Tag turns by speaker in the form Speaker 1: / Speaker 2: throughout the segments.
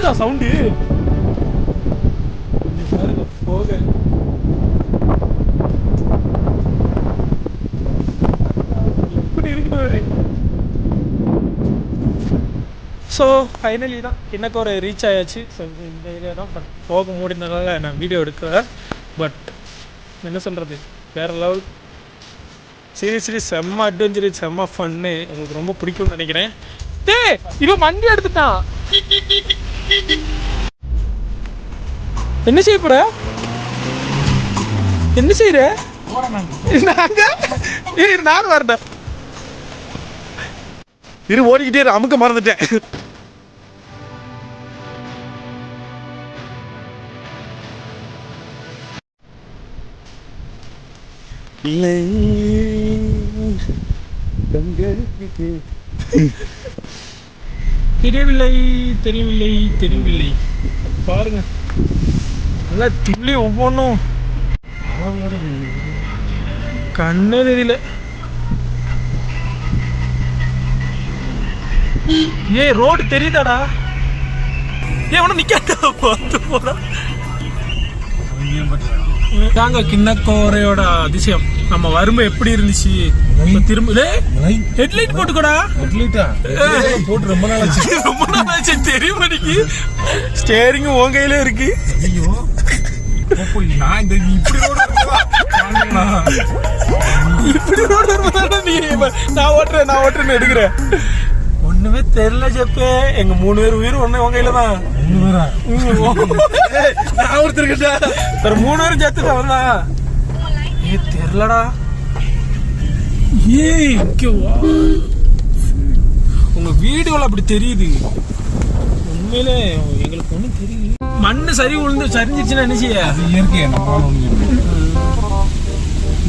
Speaker 1: வருதா சவுண்டு? போக இப்படி இருக்கு. ஸோ ஃபைனலி தான் எனக்கு ஒரு ரீச் ஆயாச்சு. ஸோ இந்த ஏரியா தான். பட் போக முடிந்ததுனால நான் வீடியோ எடுக்கல. பட் என்ன சொல்கிறது, வேறு லெவல். சீரியஸ்லி செம்ம அட்வென்ச்சரு, செம்ம ஃபன்னு. எனக்கு ரொம்ப பிடிக்கும்னு நினைக்கிறேன். இவன் வண்டி எடுத்துட்டான். என்ன செய்ய போற? என்ன செய்யற? நானும் வரேன். இரு ஓடிக்கிட்டே அமுக்க மறந்துட்டேன். தெரியவில்லை தெரியவில்லை தெரியவில்லை. பாருங்க நல்லா துள்ளி ஒவ்வொன்றும் கண்ணே தெரியல. ஏ ரோடு தெரியுதாடா? ஏன் ஒன்றும் நிக்காட்டா பார்த்து போடா. தாங்க கிண்ணக்கோரையோட அதிசயம். நம்ம வறுமை எப்படி இருந்துச்சு திரும்ப. ஹெட்லைட் போட்டுக்கோடா. போட்டு ரொம்ப நாள் ஆச்சு தெரியும். மணிக்கு ஸ்டேரிங் உன் கையில இருக்கு. நான் ஓட்டுறேன்னு எடுக்கிறேன். ஒண்ணுமே தெரியல ஜெப்பே. எங்க 3 பேர் உயிர் ஒண்ணு உங்க கையில தான். 3 பேரா? ஒருத்தருக்கிட்ட 3 பேரும் சேர்த்துட்டு வந்தான். ஏ தெரியலடா. ஏ இங்க உங்க வீடியோல அப்படி தெரியுது. உண்மையிலே எங்களுக்கு ஒண்ணும் தெரியுது. மண்ணு சரி விழுந்து சரிஞ்சிச்சுன்னா என்ன செய்ய? இயற்கை.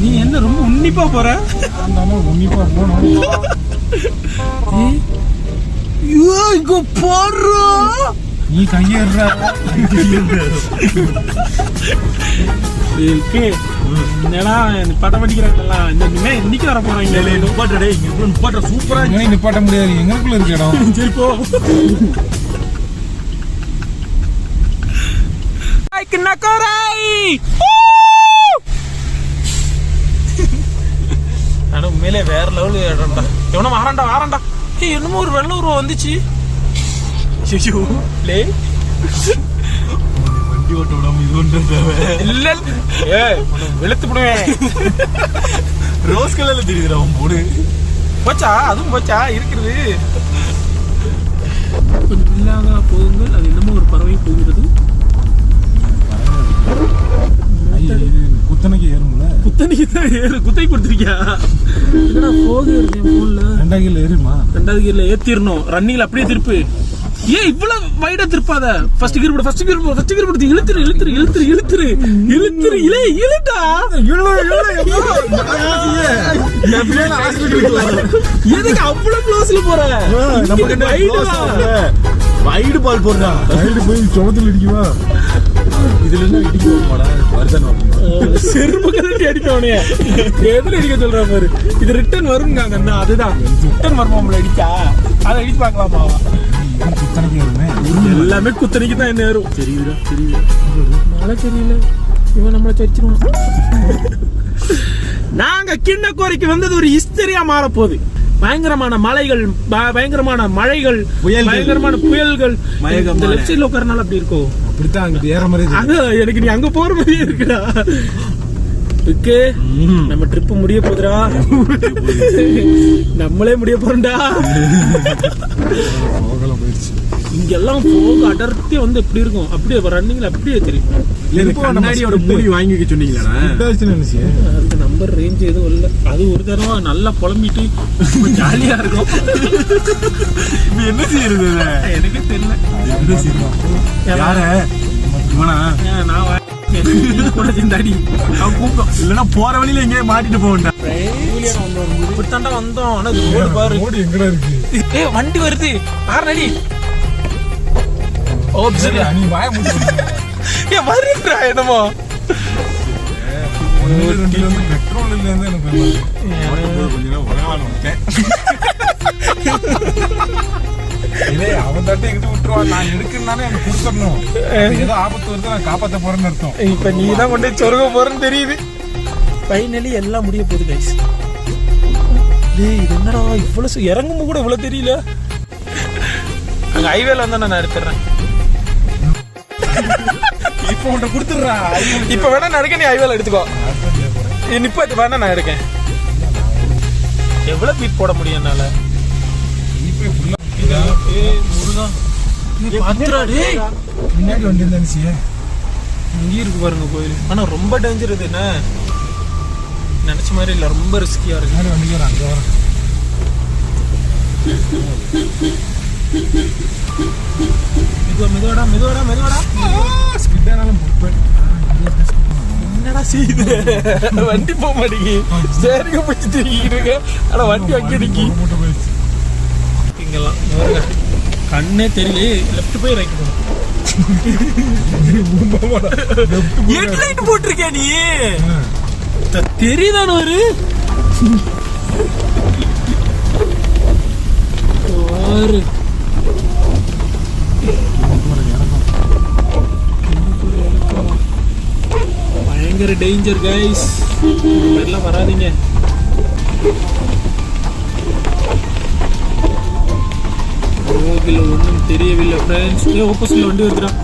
Speaker 1: நீ என்ன ரொம்ப உன்னிப்பா போற? உன்னிப்பா போனோம். நீ கையேற என்னடா நிப்பாட்ட மாட்டேங்கிறாங்களா? இன்னைக்கு வர போறாங்க. நிப்பாட்ட சூப்பரா நிப்பாட்ட முடியாது. எங்களுக்குள்ள இருக்க இடம். சரி போ. உண்மையிலே வேற லெவலு இடம்டா. எவனோ வாராண்டா. என்னமோ ஒரு வெள்ள உருவம் வந்துச்சு. வண்டி ஓட்ட விடாம இது ஒன்று இல்ல. வெளுத்து விடுவேன். ரோஸ் கலர்ல தெரியுதுடா அவன் போடு. போச்சா? அதுவும் போச்சா இருக்கிறது? இல்லாத போகுங்கள். அது என்னமோ ஒரு பறவை போகிறது. குத்தனைக்கு ஏறும்ல. குத்தனைக்கு தான் ஏறு. குத்தனை கொடுத்துருக்கியா? என்னடா போக இருக்கு போன்ல. 2வது கியர்ல ஏறுமா? 2வது கியர்ல ஏத்திரணும். ரன்னிங்ல அப்படியே திருப்பு. ஏன் இவ்வளவு வைடா திருப்பாத. ஃபர்ஸ்ட் கியர் போடு. இழுத்துரு. இழுடா. எதுக்கு அவ்வளவு க்ளோஸ்ல போற? வைடு பால் போடுறா. வைடு போய் சொவத்துல இடிக்குவா. இதுல என்ன இடிக்க போறா? வருதன செருப்பு கட்டி அடிக்கவனே. எதுல அடிக்க சொல்ற பாரு. இது ரிட்டர்ன் வரும்ங்க. அதுதான் ரிட்டர்ன் வருமாம்ல அடிச்சா. அதை அடிச்சு பார்க்கலாமா? குத்தனைக்கு வருமே. எல்லாமே குத்தனைக்கு தான் என்ன ஏறும். தெரியுதா? மழை தெரியல. இவன் நம்மளை சரிச்சிருவான். நாங்க கிண்ணக்கோரைக்கு வந்தது ஒரு ஹிஸ்டரியா மாற போகுது. பயங்கரமான மலைகள், பயங்கரமான மழைகள், பயங்கரமான புயல்கள். இந்த லெஃப்ட் சைட்ல உட்காரனால அப்படி இருக்கும். அப்படித்தான் அங்க ஏற மாதிரி. எனக்கு நீ அங்க போற மாதிரியே இருக்குடா. ஓகே, நம்ம ட்ரிப் முடிய போகுதுடா. நம்மளே முடிய போறோம்டா. இங்கெல்லாம் போக அடர்த்தி வந்து எப்படி இருக்கும். அப்படியே ரன்னிங்ல அப்படியே தெரியும். கண்ணாடியோட மூடி வாங்கி சொன்னீங்களா? அதுக்கு நம்பர் ரேஞ்ச் எதுவும் இல்லை. அது ஒரு தடவை நல்லா புலம்பிட்டு ஜாலியா இருக்கும். என்ன செய்யறது எனக்கு தெரியல. இல்லன்னா போற வழியில எங்கேயே மாட்டிட்டு போவேன்டா. வந்தோம். ஆனா ரோடு பாரு. எங்கடா இருக்கு? வண்டி வருது. ஆறடி. ஓ சரி, நீ வாய மூடு. வருதுடா என்னமோ. பெட்ரோல் இல்ல எனக்கு அவன் தட்டை எங்கிட்ட விட்டுருவான். நான் எடுக்கணும்னாலே எனக்கு கொடுத்துடணும். ஏதோ ஆபத்து வருது, நான் காப்பாற்ற போறேன்னு அர்த்தம்.
Speaker 2: இப்ப நீ தான் கொண்டு சொருக போறேன்னு தெரியுது. ஃபைனலி எல்லாம் முடிய போகுது கைஸ். டேய் இது என்னடா இவ்வளவு இறங்கும் கூட இவ்வளவு தெரியல. அங்க ஹைவேல வந்தா நான் எடுத்துறேன்.
Speaker 1: இப்ப உன்கிட்ட கொடுத்துடுறா.
Speaker 2: இப்ப வேணா நான் எடுக்க, நீ ஹைவேல எடுத்துக்கோ. நிப்பாட்டு வேணா நான் எடுக்கேன். எவ்வளவு பீட் போட முடியும் என்னால?
Speaker 1: முன்னாடி வண்டி இருந்துச்சு,
Speaker 2: இங்கே இருக்கு பாருங்க கோயில். ஆனா ரொம்ப டேஞ்சர் இது. என்ன நினைச்ச மாதிரி இல்ல, ரொம்ப ரிஸ்கியா இருக்கு.
Speaker 1: வண்டி வர அங்க வர
Speaker 2: மெதுவாடா மெதுவாடா மெதுவாடா.
Speaker 1: ஸ்கிட்டானாலும்
Speaker 2: என்னடா செய்யுது? வண்டி போக மாட்டேங்கி சரிங்க பிடிச்சி தூக்கிட்டு இருக்கு. ஆனா வண்டி அங்கே நிக்கி. இங்கெல்லாம் கண்ணே தெரியல. லெஃப்ட் போய் ரைட் போகணும். ஹெட்லைட் போட்டிருக்கே நீ, தெரியுதான ஒரு பயங்கர டேஞ்சர் கைஸ். எல்லாம் வராதீங்க. ரோகில் ஒன்றும் தெரியவில்லை ஃப்ரெண்ட்ஸ். ஆப்போசிட்ல வண்டி வந்துடும்.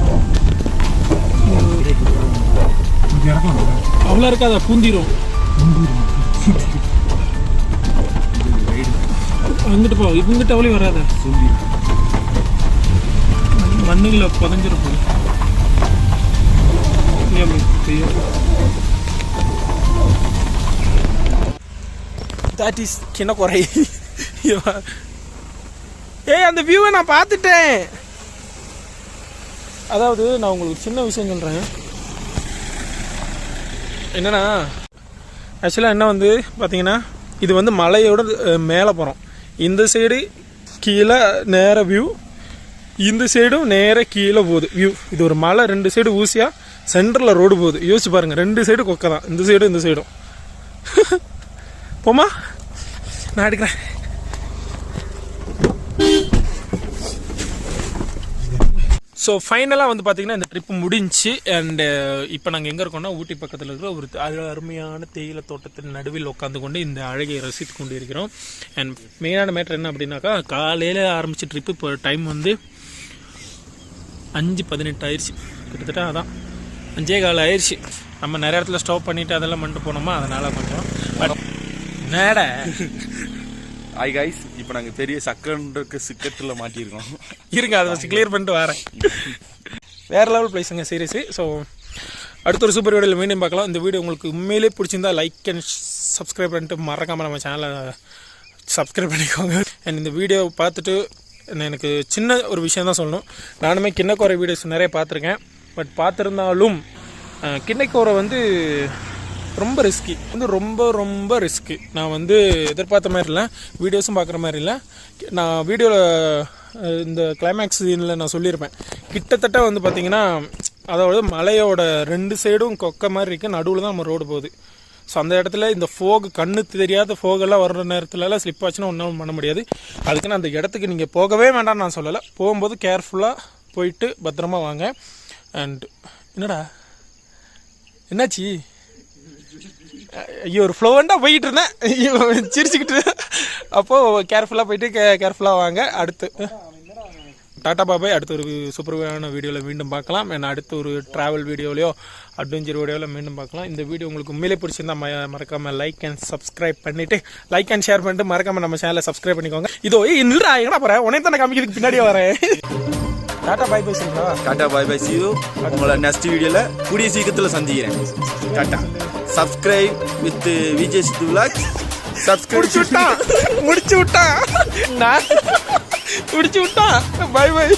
Speaker 2: அவ்வளோ இருக்காதா, பூந்திரும். வந்துட்டு போ. இவங்கிட்ட அவ்வளோ வராத, மண்ணுல புதஞ்சிருப்போம். That is கிணக்குறை. ஏய் அந்த வியூவை நான் பார்த்துட்டேன். அதாவது நான் உங்களுக்கு சின்ன விஷயம் சொல்கிறேன். என்னன்னா ஆக்சுவலாக என்ன வந்து பார்த்தீங்கன்னா, இது வந்து மலையோட மேலே போகிறோம். இந்த சைடு கீழே நேர வியூ, இந்த சைடும் நேராக கீழே போகுது வியூ. இது ஒரு மலை, ரெண்டு சைடு ஊசியாக சென்டரில் ரோடு போகுது. யோசிச்சு பாருங்கள், ரெண்டு சைடு கொக்கை தான், இந்த சைடும் இந்த சைடும். போமா, நான் எடுக்கிறேன். ஸோ ஃபைனலாக வந்து பார்த்திங்கன்னா இந்த ட்ரிப்பு முடிஞ்சு. அண்டு இப்போ நாங்கள் எங்கே இருக்கோம்னா ஊட்டி பக்கத்தில் இருக்கிற ஒரு அருமையான தேயிலை தோட்டத்தின் நடுவில் உட்காந்து கொண்டு இந்த அழகை ரசித்து கொண்டு இருக்கிறோம். அண்ட் மெயினான மேட்ரு என்ன அப்படின்னாக்கா, காலையில் ஆரம்பித்த ட்ரிப்பு இப்போ டைம் வந்து 5:18 ஆயிடுச்சு. கிட்டத்தட்ட அதான் 5:15 ஆயிடுச்சு. நம்ம நிறைய இடத்துல ஸ்டாப் பண்ணிவிட்டு அதெல்லாம் பண்ணிட்டு போனோமா, அதனால் கொஞ்சம் பட் நேட
Speaker 3: ஹாய் கைஸ், இப்போ நாங்கள் பெரிய சக்கரன்றது சிக்கட்டில் மாட்டியிருக்கோம்.
Speaker 2: இருங்க, அதை வச்சு கிளியர் பண்ணிட்டு வரேன். வேறு லெவல் பிளேஸுங்க சீரியஸு. ஸோ அடுத்த ஒரு சூப்பர் வீடியோவில் மீண்டும் பார்க்கலாம். இந்த வீடியோ உங்களுக்கு உண்மையிலே பிடிச்சிருந்தா லைக் அண்ட் சப்ஸ்கிரைப் பண்ணிட்டு மறக்காமல் நம்ம சேனலை சப்ஸ்கிரைப் பண்ணிக்கோங்க. அண்ட் இந்த வீடியோ பார்த்துட்டு எனக்கு சின்ன ஒரு விஷயம் தான் சொல்லணும். நானுமே கிண்ணக்கோரை வீடியோஸ் நிறைய பார்த்துருக்கேன். பட் பார்த்துருந்தாலும் கிண்ணக்கோரை வந்து ரொம்ப ரிஸ்கி, வந்து ரொம்ப ரொம்ப ரிஸ்க்கு. நான் வந்து எதிர்பார்த்த மாதிரி இல்லை, வீடியோஸும் பார்க்குற மாதிரி இல்லை. நான் வீடியோவில் இந்த கிளைமேக்ஸ் சீனில் நான் சொல்லியிருப்பேன். கிட்டத்தட்ட வந்து பார்த்திங்கன்னா, அதாவது மலையோட ரெண்டு சைடும் கொக்க மாதிரி இருக்குது, நடுவில் தான் நம்ம ரோடு போகுது. ஸோ அந்த இடத்துல இந்த ஃபோக், கண்ணு தெரியாத ஃபோகெல்லாம் வர்ற நேரத்துலலாம் ஸ்லிப் ஆச்சுன்னா ஒன்றும் பண்ண முடியாது. அதுக்குன்னு அந்த இடத்துக்கு நீங்கள் போகவே வேண்டாம்னு நான் சொல்லலை. போகும்போது கேர்ஃபுல்லாக போயிட்டு பத்திரமா வாங்க. அண்ட் என்னடா என்னாச்சு? ஐயோ, ஒரு ஃப்ளோவெண்டாக போய்கிட்டு இருந்தேன், சிரிச்சுக்கிட்டு. அப்போது கேர்ஃபுல்லாக போயிட்டு கேர்ஃபுல்லாக வாங்க. அடுத்து டாட்டா பாபாய். அடுத்த ஒரு சூப்பரான வீடியோவில் மீண்டும் பார்க்கலாம். அடுத்த ஒரு ட்ராவல் வீடியோலையோ அட்வென்ச்சர் வீடியோவில் மீண்டும் பார்க்கலாம். இந்த வீடியோ உங்களுக்கு உண்மையிலே பிடிச்சிருந்தா மறக்காமல் லைக் அண்ட் சப்ஸ்கிரைப் பண்ணிவிட்டு, லைக் அண்ட் ஷேர் பண்ணிட்டு மறக்காமல் நம்ம சேனலை சப்ஸ்கிரைப் பண்ணிக்கோங்க. இதோ நில்றா, எங்கடா போகிறேன்? உனே தானே காமிக்கிறதுக்கு பின்னாடியே வரேன். டாட்டா பாய் பாய் சொல்லுறா.
Speaker 3: Tata bye bye, see you. உங்களை நெக்ஸ்ட் வீடியோவில் கூடிய சீக்கிரத்தில் சந்திக்கிறேன். Tata. Subscribe with Vijay Sidhu vlogs. Subscribe
Speaker 2: முடிச்சு விட்டான். பாய் பாய்.